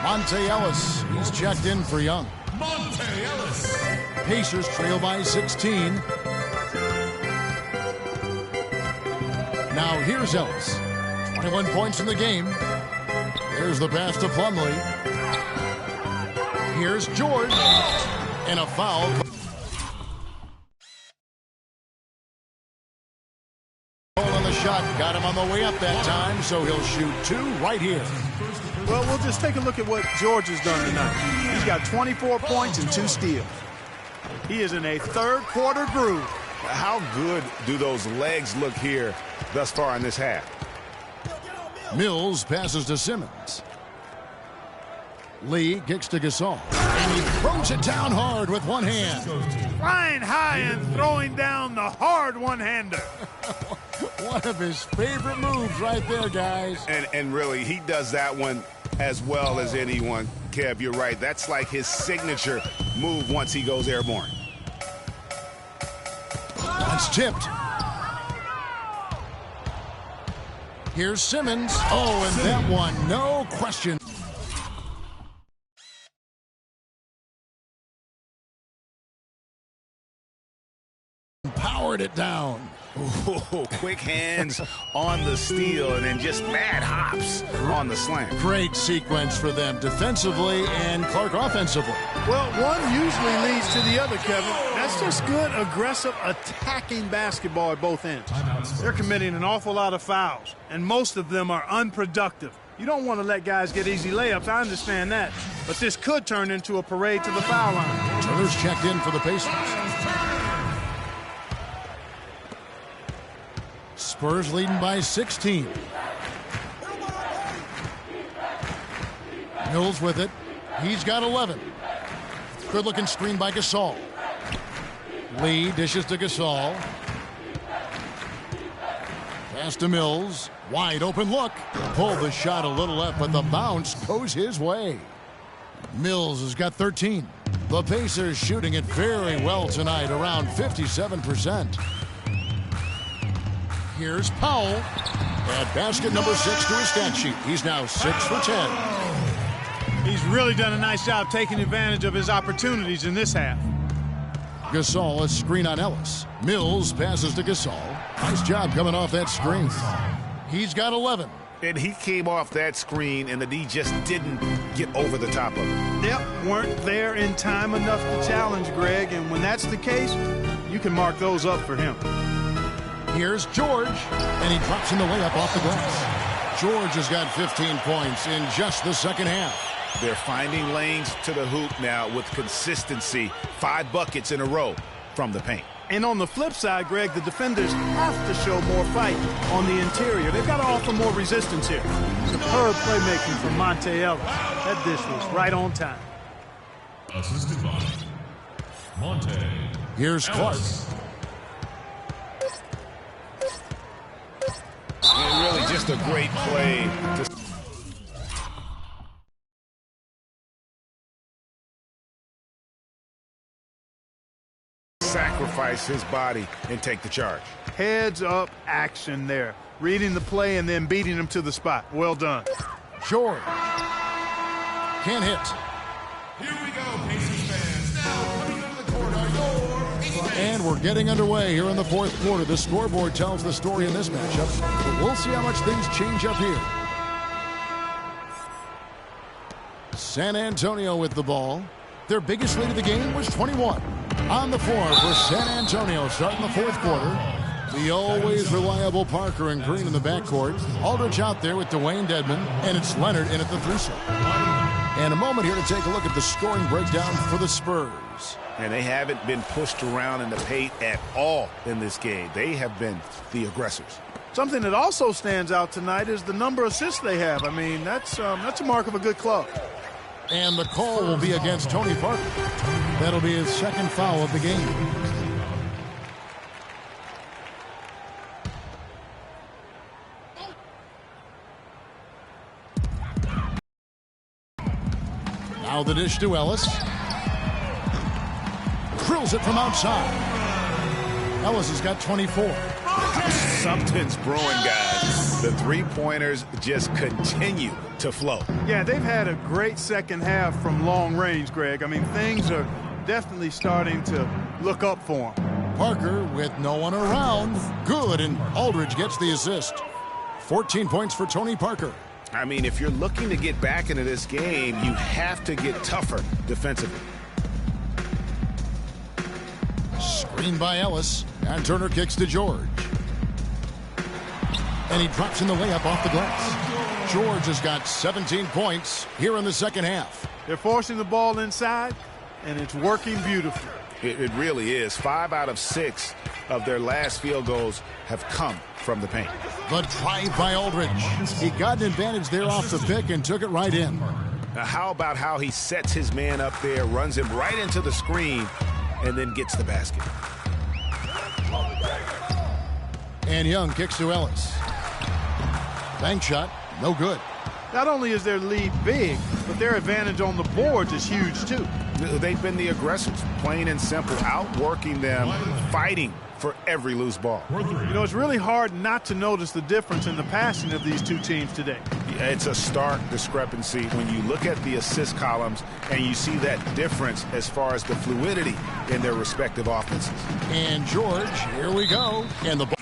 Monte Ellis, he's checked in for Young. Monte Ellis. Pacers trail by 16. Now here's Ellis. 21 points in the game. There's the pass to Plumlee. Here's George. And a foul. On the shot. Got him on the way up that time, so he'll shoot 2 right here. Well, we'll just take a look at what George has done tonight. He's got 24 points and 2 steals. He is in a third-quarter groove. How good do those legs look here thus far in this half? Mills passes to Simmons. Lee kicks to Gasol. And he throws it down hard with one hand. Flying high and throwing down the hard one-hander. One of his favorite moves right there, guys. And really, he does that one as well as anyone. Kev, you're right. That's like his signature move once he goes airborne. That's tipped. Here's Simmons. Oh, and that one, no question. Powered it down. Ooh, quick hands on the steal and then just mad hops on the slam. Great sequence for them defensively and Clark offensively. Well, one usually leads to the other, Kevin. That's just good, aggressive, attacking basketball at both ends. They're committing an awful lot of fouls, and most of them are unproductive. You don't want to let guys get easy layups. I understand that. But this could turn into a parade to the foul line. Turner's checked in for the Pacers. Spurs leading by 16. Mills with it. He's got 11. Good-looking screen by Gasol. Lee dishes to Gasol. Pass to Mills. Wide open look. Pulled the shot a little left, but the bounce goes his way. Mills has got 13. The Pacers shooting it very well tonight, around 57%. Here's Powell. At basket number 6 to his stat sheet. He's now 6 for 10. He's really done a nice job taking advantage of his opportunities in this half. Gasol, a screen on Ellis. Mills passes to Gasol. Nice job coming off that screen. He's got 11. And he came off that screen, and the D just didn't get over the top of it. Yep, weren't there in time enough to challenge Greg, and when that's the case, you can mark those up for him. Here's George, and he drops in the layup off the glass. George has got 15 points in just the second half. They're finding lanes to the hoop now with consistency. 5 buckets in a row from the paint. And on the flip side, Greg, the defenders have to show more fight on the interior. They've got to offer more resistance here. Superb playmaking from Monte Ellis. That dish was right on time. Assisted by Monte. Here's Clark. And really just a great play to sacrifice his body and take the charge. Heads up action there. Reading the play and then beating him to the spot. Well done. George. Can't hit. Here we go, Pacers fans. Now coming into the court are your Pacers. And we're getting underway here in the fourth quarter. The scoreboard tells the story in this matchup, but we'll see how much things change up here. San Antonio with the ball. Their biggest lead of the game was 21. On the floor for San Antonio starting the fourth quarter. The always reliable Parker and Green in the backcourt. Aldridge out there with Dwayne Dedmon, and it's Leonard in at the three slot. And a moment here to take a look at the scoring breakdown for the Spurs. And they haven't been pushed around in the paint at all in this game. They have been the aggressors. Something that also stands out tonight is the number of assists they have. I mean, that's a mark of a good club. And the call will be against Tony Parker. That'll be his second foul of the game. Now the dish to Ellis. Drills it from outside. Ellis has got 24. Something's brewing, guys. The three-pointers just continue to flow. Yeah, they've had a great second half from long range, Greg. I mean, things are definitely starting to look up for him. Parker with no one around. Good, and Aldridge gets the assist. 14 points for Tony Parker. I mean, if you're looking to get back into this game, you have to get tougher defensively. Screen by Ellis, and Turner kicks to George. And he drops in the layup off the glass. George has got 17 points here in the second half. They're forcing the ball inside, and it's working beautifully. It really is. 5 out of 6 of their last field goals have come from the paint. The drive by Aldridge. He got an advantage there off the pick and took it right in. Now, how about how he sets his man up there, runs him right into the screen, and then gets the basket. And Young kicks to Ellis. Bank shot, no good. Not only is their lead big, but their advantage on the boards is huge, too. They've been the aggressors, plain and simple, outworking them, fighting for every loose ball. You know, it's really hard not to notice the difference in the passing of these two teams today. It's a stark discrepancy when you look at the assist columns and you see that difference as far as the fluidity in their respective offenses. And George, here we go. And the ball.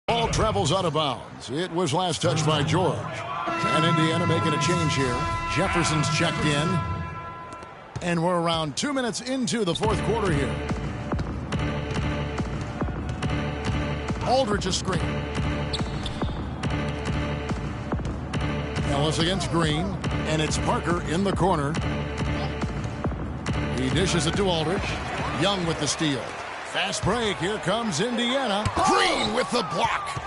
Ball travels out of bounds. It was last touched by George. And Indiana making a change here. Jefferson's checked in. And we're around 2 minutes into the fourth quarter here. Aldridge a screen. Ellis against Green. And it's Parker in the corner. He dishes it to Aldridge. Young with the steal. Fast break. Here comes Indiana. Green with the block.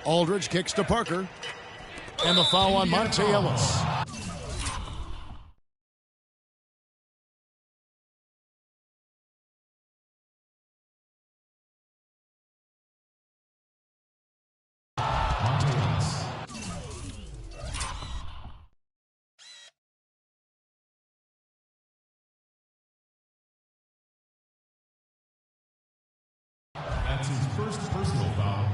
Aldridge kicks to Parker. And the foul on Monte Ellis. That's his first personal foul.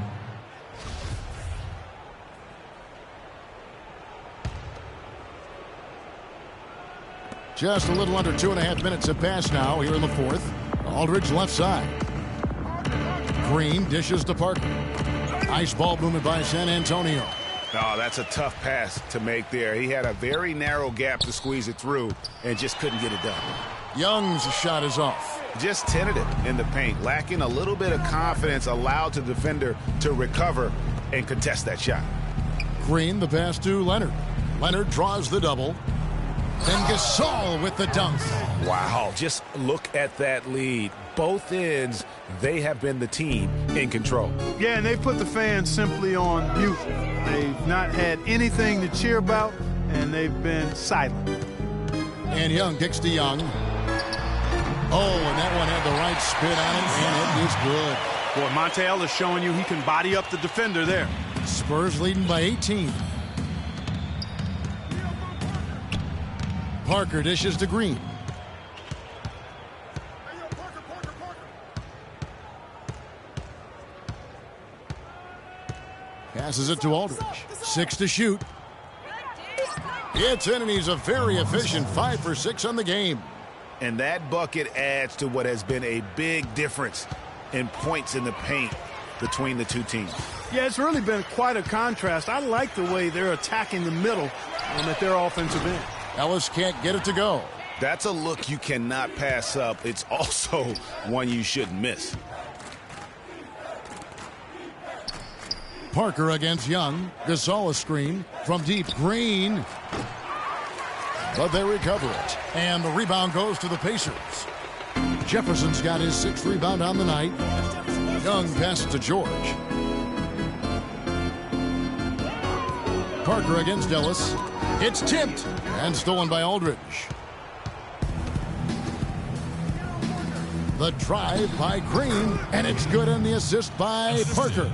Just a little under 2.5 minutes have passed now here in the fourth. Aldridge left side. Green dishes to Parker. Nice ball movement by San Antonio. Oh, that's a tough pass to make there. He had a very narrow gap to squeeze it through and just couldn't get it done. Young's shot is off. Just tentative in the paint, lacking a little bit of confidence, allowed the defender to recover and contest that shot. Green, the pass to Leonard. Leonard draws the double. And Gasol with the dunk. Wow, just look at that lead. Both ends, they have been the team in control. Yeah, and they've put the fans simply on mute. They've not had anything to cheer about, and they've been silent. And Young kicks to Young. Oh, and that one had the right spin on it, and it is good. Boy, Monte Ellis showing you he can body up the defender there. Spurs leading by 18. Parker dishes to Green. Passes it to Aldridge. 6 to shoot. It's in, and he's a very efficient 5 for 6 on the game. And that bucket adds to what has been a big difference in points in the paint between the two teams. Yeah, it's really been quite a contrast. I like the way they're attacking the middle at their offensive end. Ellis can't get it to go. That's a look you cannot pass up. It's also one you shouldn't miss. Parker against Young. Gasol a screen from deep. Green. But they recover it. And the rebound goes to the Pacers. Jefferson's got his 6th rebound on the night. Young passes to George. Parker against Ellis. It's tipped and stolen by Aldridge. The drive by Green, and it's good, and the assist by Parker.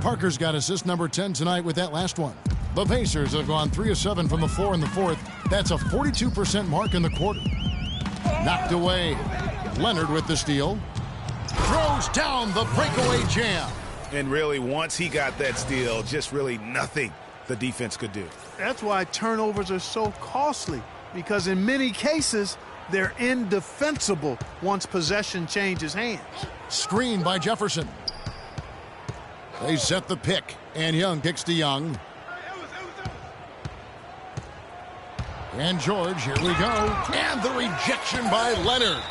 Parker's got assist number 10 tonight with that last one. The Pacers have gone 3 of 7 from the floor in the 4th. That's a 42% mark in the quarter. Knocked away. Leonard with the steal. Throws down the breakaway jam. And really, once he got that steal, just really nothing the defense could do. That's why turnovers are so costly, because in many cases, they're indefensible once possession changes hands. Screen by Jefferson. They set the pick, and Young kicks to Young. And George, here we go. And the rejection by Leonard.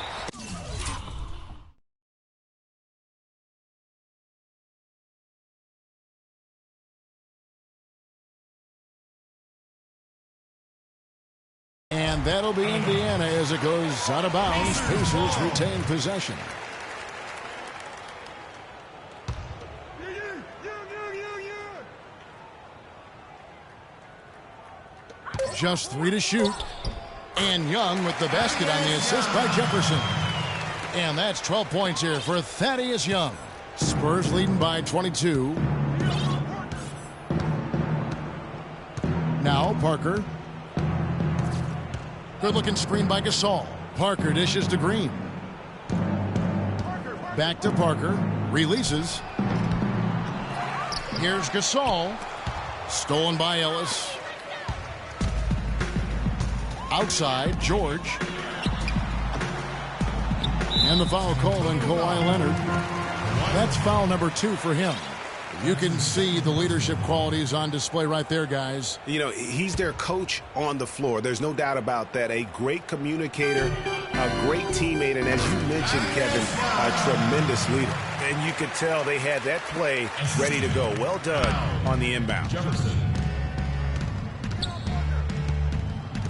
And that'll be Indiana as it goes out of bounds. Pacers retain possession. Just 3 to shoot. And Young with the basket on the assist by Jefferson. And that's 12 points here for Thaddeus Young. Spurs leading by 22. Now Parker. Good-looking screen by Gasol. Parker dishes to Green. Back to Parker. Releases. Here's Gasol. Stolen by Ellis. Outside, George. And the foul called on Kawhi Leonard. That's foul number 2 for him. You can see the leadership qualities on display right there, guys. You know, he's their coach on the floor. There's no doubt about that. A great communicator, a great teammate, and as you mentioned, Kevin, a tremendous leader. And you could tell they had that play ready to go. Well done on the inbound.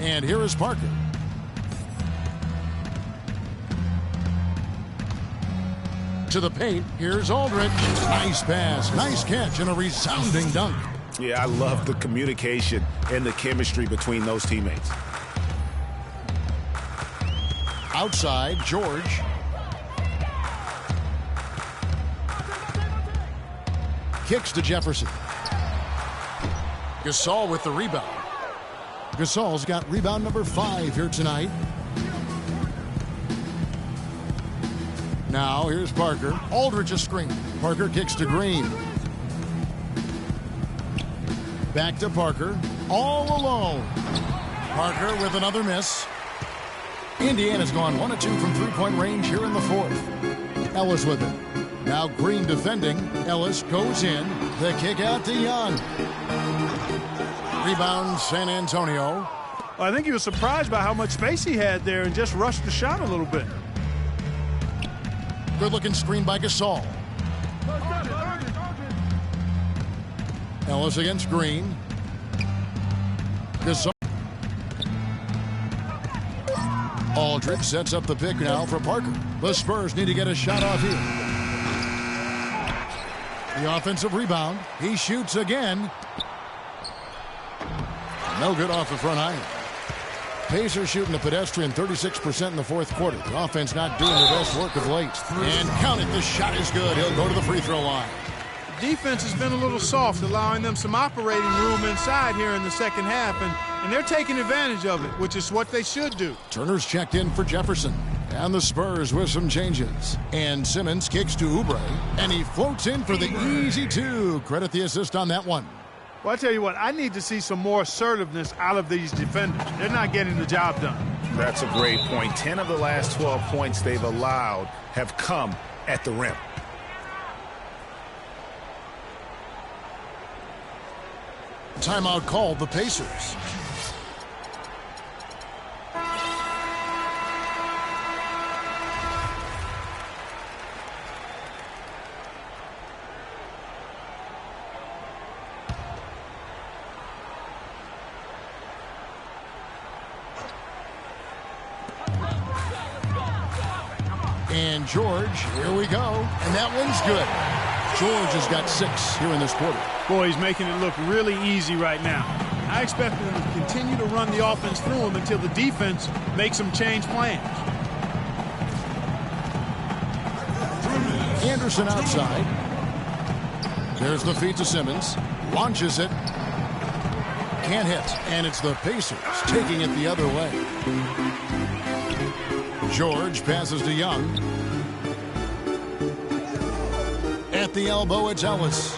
And here is Parker. To the paint, here's Aldridge. Nice pass, nice catch, and a resounding dunk. Yeah, I love the communication and the chemistry between those teammates. Outside, George. Kicks to Jefferson. Gasol with the rebound. Gasol's got rebound number 5 here tonight. Now here's Parker. Aldridge a screen. Parker kicks to Green. Back to Parker. All alone. Parker with another miss. Indiana's gone 1 of 2 from three-point range here in the 4th. Ellis with it. Now Green defending. Ellis goes in. The kick out to Young. Rebound San Antonio. Well, I think he was surprised by how much space he had there and just rushed the shot a little bit. Good-looking screen by Gasol. Ellis against Green. Gasol. Aldridge sets up the pick now for Parker. The Spurs need to get a shot off here. The offensive rebound. He shoots again. No good off the front iron. Pacers shooting the pedestrian 36% in the 4th quarter. The offense not doing their best work of late. And count it, the shot is good. He'll go to the free throw line. Defense has been a little soft, allowing them some operating room inside here in the second half, and they're taking advantage of it, which is what they should do. Turner's checked in for Jefferson. And the Spurs with some changes. And Simmons kicks to Oubre, and he floats in for the easy two. Credit the assist on that one. Well, I tell you what, I need to see some more assertiveness out of these defenders. They're not getting the job done. That's a great point. 10 of the last 12 points they've allowed have come at the rim. Timeout called the Pacers. And George, here we go. And that one's good. George has got 6 here in this quarter. Boy, he's making it look really easy right now. I expect them to continue to run the offense through him until the defense makes them change plans. Anderson outside. There's the feed to Simmons. Launches it. Can't hit. And it's the Pacers taking it the other way. George passes to Young. At the elbow, it's Ellis.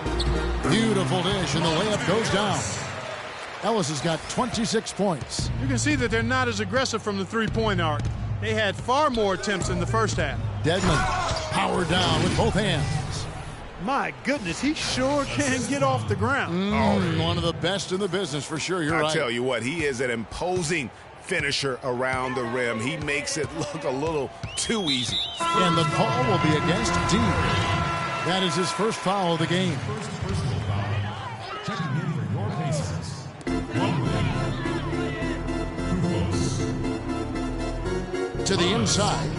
Beautiful dish, and the layup goes down. Ellis has got 26 points. You can see that they're not as aggressive from the three-point arc. They had far more attempts in the first half. Dedmon powered down with both hands. My goodness, he sure can get off the ground. One of the best in the business for sure. You're right. I tell you what, he is an imposing finisher around the rim. He makes it look a little too easy. And the call will be against D. That is his first foul of the game. First personal foul. Checking in for your Pacers. To the inside.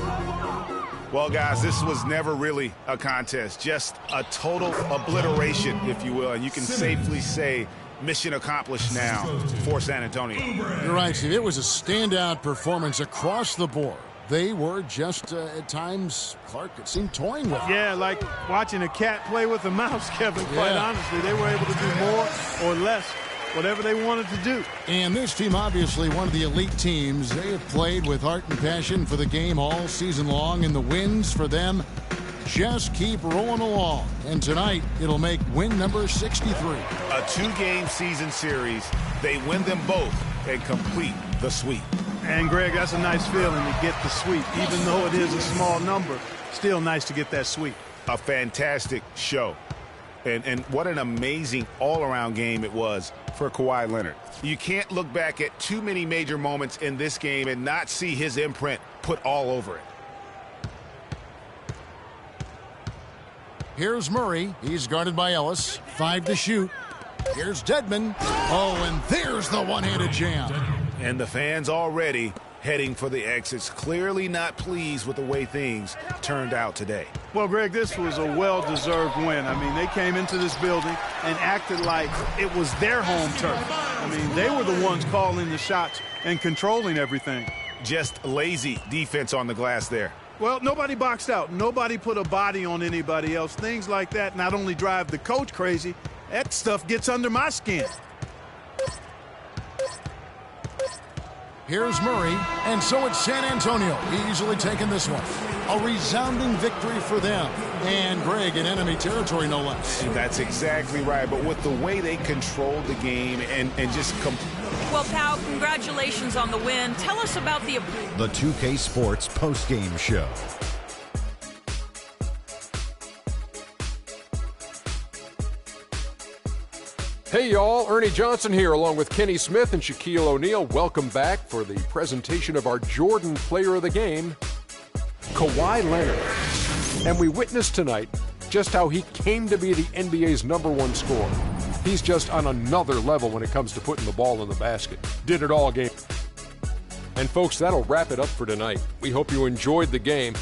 Well, guys, this was never really a contest. Just a total obliteration, if you will. And you can safely say mission accomplished now for San Antonio. You're right, Steve. It was a standout performance across the board. They were just, at times, Clark, it seemed toying with. Yeah, like watching a cat play with a mouse, Kevin, quite honestly. They were able to do more or less, whatever they wanted to do. And this team, obviously, one of the elite teams. They have played with heart and passion for the game all season long, and the wins for them just keep rolling along. And tonight, it'll make win number 63. A 2-game season series. They win them both and complete the sweep. And, Greg, that's a nice feeling to get the sweep. Even though it is a small number, still nice to get that sweep. A fantastic show. And what an amazing all-around game it was for Kawhi Leonard. You can't look back at too many major moments in this game and not see his imprint put all over it. Here's Murray. He's guarded by Ellis. 5 to shoot. Here's Dedmon. Oh, and there's the one-handed jam. And the fans already heading for the exits, clearly not pleased with the way things turned out today. Well, Greg, this was a well-deserved win. I mean, they came into this building and acted like it was their home turf. I mean, they were the ones calling the shots and controlling everything. Just lazy defense on the glass there. Well, nobody boxed out. Nobody put a body on anybody else. Things like that not only drive the coach crazy, that stuff gets under my skin. Here's Murray, and so it's San Antonio easily taking this one. A resounding victory for them. And Greg in enemy territory, no less. That's exactly right, but with the way they controlled the game and just... Well, Pal, congratulations on the win. Tell us about the 2K Sports postgame show. Hey, y'all. Ernie Johnson here, along with Kenny Smith and Shaquille O'Neal. Welcome back for the presentation of our Jordan Player of the Game, Kawhi Leonard. And we witnessed tonight just how he came to be the NBA's #1 scorer. He's just on another level when it comes to putting the ball in the basket. Did it all game. And, folks, that'll wrap it up for tonight. We hope you enjoyed the game.